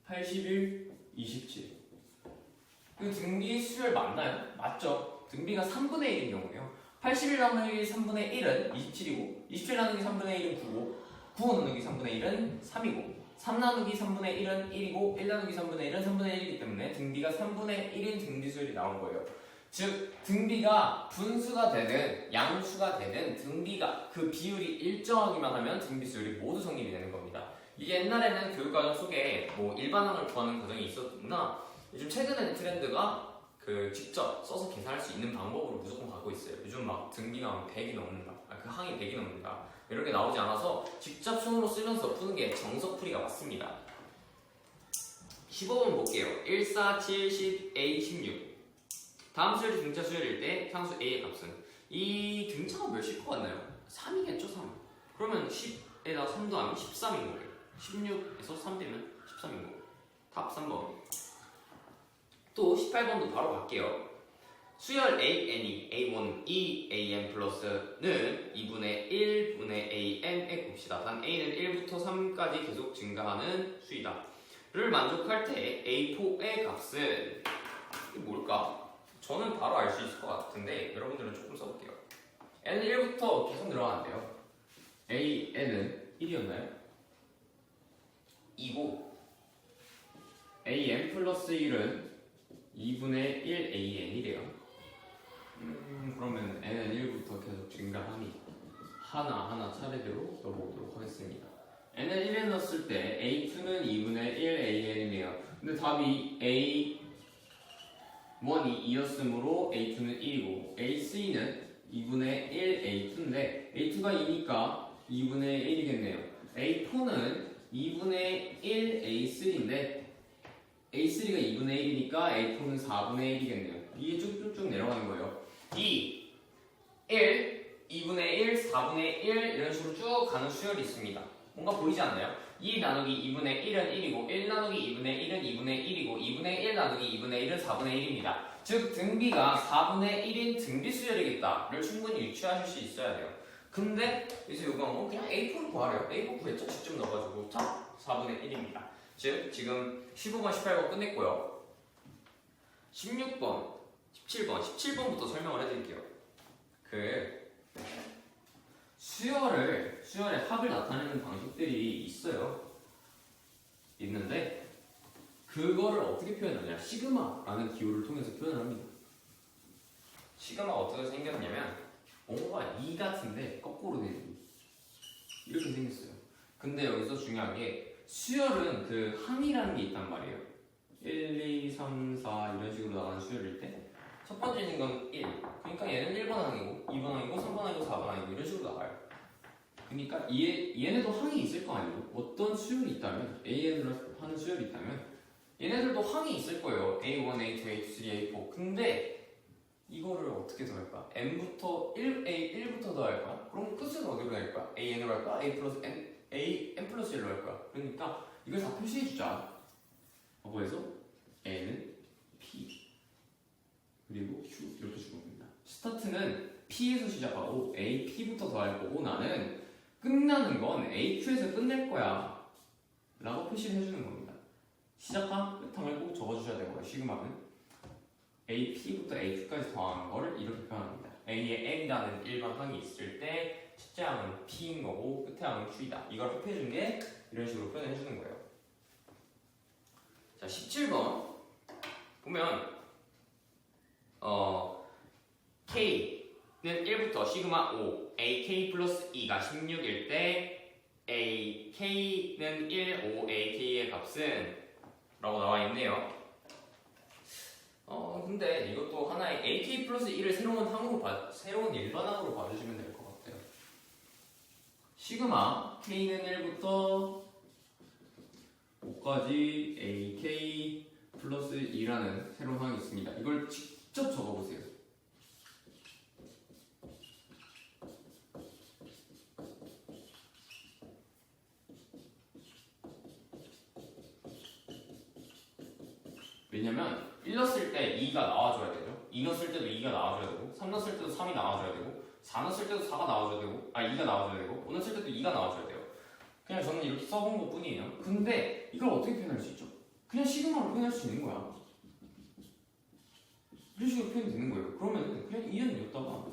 81, 27. 그 등비 수열 맞나요? 맞죠? 등비가 3분의 1인 경우에요. 81 나누기 3분의 1은 27이고 27 나누기 3분의 1은 9고 9 나누기 3분의 1은 3이고 3 나누기 3분의 1은 1이고 1 나누기 3분의 1은 3분의 1이기 때문에 등비가 3분의 1인 등비 수열이 나온 거예요. 즉 등비가 분수가 되든 양수가 되든 등비가 그 비율이 일정하기만 하면 등비 수열이 모두 성립이 되는 겁니다. 이게 옛날에는 교육과정 속에 뭐 일반항을 구하는 과정이 있었나 요즘 최근에는 트렌드가 그 직접 써서 계산할 수 있는 방법으로 무조건 갖고 있어요. 요즘 막 등비가 100이 넘는다, 그 항이 100이 넘는다 이런 게 나오지 않아서 직접 손으로 쓰면서 푸는 게 정석풀이가 맞습니다. 15번 볼게요. 1, 4, 7, 10, A, 16. 다음 수열이 등차 수열일 때 상수 A의 값은 이 등차가 몇일 것 같나요? 3이겠죠, 3. 그러면 10에다 3 더하면 13인 거예요. 16에서 3 빼면 13인 거예요. 답 3번. 또 18번도 바로 갈게요. 수열 AN이 A1, AN 플러스는 2분의 1분의 AN에 봅시다. 단 A는 1부터 3까지 계속 증가하는 수이다. 를 만족할 때 A4의 값은 이게 뭘까? 저는 바로 알 수 있을 것 같은데 여러분들은 조금 써볼게요. n은 1부터 계속 늘어나는데요. an은 1이었나요? 2고 an 플러스 1은 2분의 1 an이래요. 그러면 n은 1부터 계속 증가함이 하나하나 차례대로 넣어보도록 하겠습니다. n을 1에 넣었을 때 a2는 2분의 1 an이네요. 근데 답이 a1이 2였으므로 a2는 1이고 a3는 2분의 1 a2인데 a2가 2니까 2분의 1이겠네요. a4는 2분의 1 a3인데 a3가 2분의 1이니까 a4는 4분의 1이겠네요. 이게 쭉쭉쭉 내려가는 거예요. 2, 1, 2분의 1, 4분의 1 이런 식으로 쭉 가는 수열이 있습니다. 뭔가 보이지 않나요? 2 나누기 2분의 1은 1이고 1 나누기 2분의 1은 2분의 1이고 2분의 1 나누기 2분의 1은 4분의 1입니다. 즉 등비가 4분의 1인 등비 수열이겠다를 충분히 유추하실 수 있어야 돼요. 근데 이제 이거 뭐 그냥 A4를 구하래요. A4 구했죠? 직접 넣어가지고 자 4분의 1입니다. 즉 지금 15번, 18번 끝냈고요. 16번, 17번부터 설명을 해드릴게요. 수열의 합을 나타내는 방식들이 있는데 그거를 어떻게 표현하냐? 시그마라는 기호를 통해서 표현을 합니다. 시그마가 어떻게 생겼냐면 뭔가 2 같은데 거꾸로 되는 이렇게 생겼어요. 근데 여기서 중요한 게 수열은 그 함이라는 게 있단 말이에요. 1, 2, 3, 4 이런 식으로 나가는 수열일 때 첫 번째는 건 1. 그러니까 얘는 1번 항이고 2번 항이고 3번 항이고 4번 항이고 이런 식으로 나가요. 그러니까 얘네도 항이 있을 거 아니에요. 어떤 수열이 있다면 AN을 하는 수열이 있다면 얘네들도 항이 있을 거예요. A1, A2, A3, A4. 근데 이거를 어떻게 더할까? n부터 1부터 더할까? 그럼 끝은 어디로 갈까? AN으로 할까? A 플러스 N, N 플러스 1로 할까? 그러니까 이걸 다 표시해주자. 그래서 N은 P 그리고 Q 이렇게 주는 겁니다. 스타트는 P에서 시작하고 A, P부터 더할 거고 나는 끝나는 건 AQ에서 끝낼 거야 라고 표시를 해주는 겁니다. 시작한 끝항을 꼭 적어주셔야 되고요. 시그마는 AP부터 AQ까지 더하는 거를 이렇게 표현합니다. A에 N이라는 일반 항이 있을 때 첫째 항은 P인 거고 끝에 항은 Q이다. 이걸 합해준 게 이런 식으로 표현해 주는 거예요. 자, 17번 보면 K는 1부터 시그마 5 AK 플러스 2가 16일 때 AK는 1, 5, AK의 값은 라고 나와 있네요. 근데 이것도 하나의 AK 플러스 1을 새로운 일반항으로 봐주시면 될 것 같아요. 시그마 K는 1부터 5까지 AK 플러스 2라는 새로운 항이 있습니다. 이걸 직접 적어보세요. 왜냐면 1 넣었을 때 2가 나와줘야 되죠. 2 넣었을 때도 2가 나와줘야 되고 3 넣었을 때도 3이 나와줘야 되고 4 넣었을 때도 4가 나와줘야 되고 2가 나와줘야 되고 5 넣었을 때도 2가 나와줘야 돼요. 그냥 저는 이렇게 써본 것 뿐이에요. 근데 이걸 어떻게 표현할 수 있죠? 그냥 시그마로 표현할 수 있는 거야. 이런 식으로 표현이 되는 거예요. 그러면 그냥 2는 여기다가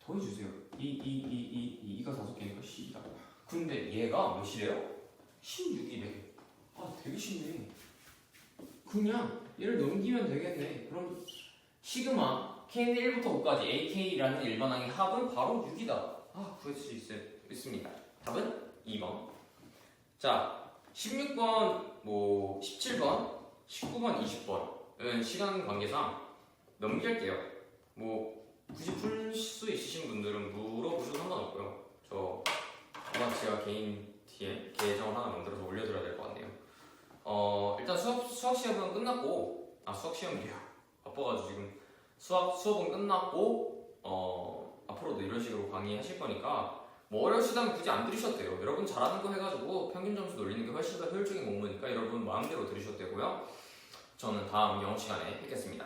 더해주세요. 2가 5개니까 10이다. 근데 얘가 몇이래요? 16이래. 되게 쉽네. 그냥 얘를 넘기면 되겠네. 그럼 시그마 K는 1부터 5까지 AK라는 일반항의 합은 바로 6이다. 구할 수 있습니다. 답은 2번. 자, 16번, 17번, 19번, 20번은 시간 관계상 넘길게요. 굳이 풀 수 있으신 분들은 물어보셔도 상관없고요. 아마 제가 개인 뒤에 계정을 하나 만들어서 올려드려야 될 것 같네요. 일단 수학 시험은 끝났고, 수학 시험이래요. 바빠가지고 지금 수업은 끝났고, 앞으로도 이런 식으로 강의하실 거니까, 어려우시다면 굳이 안 들으셔도 돼요. 여러분 잘하는 거 해가지고 평균 점수 놀리는 게 훨씬 더 효율적인 공부니까 여러분 마음대로 들으셔도 되고요. 저는 다음 영어 시간에 뵙겠습니다.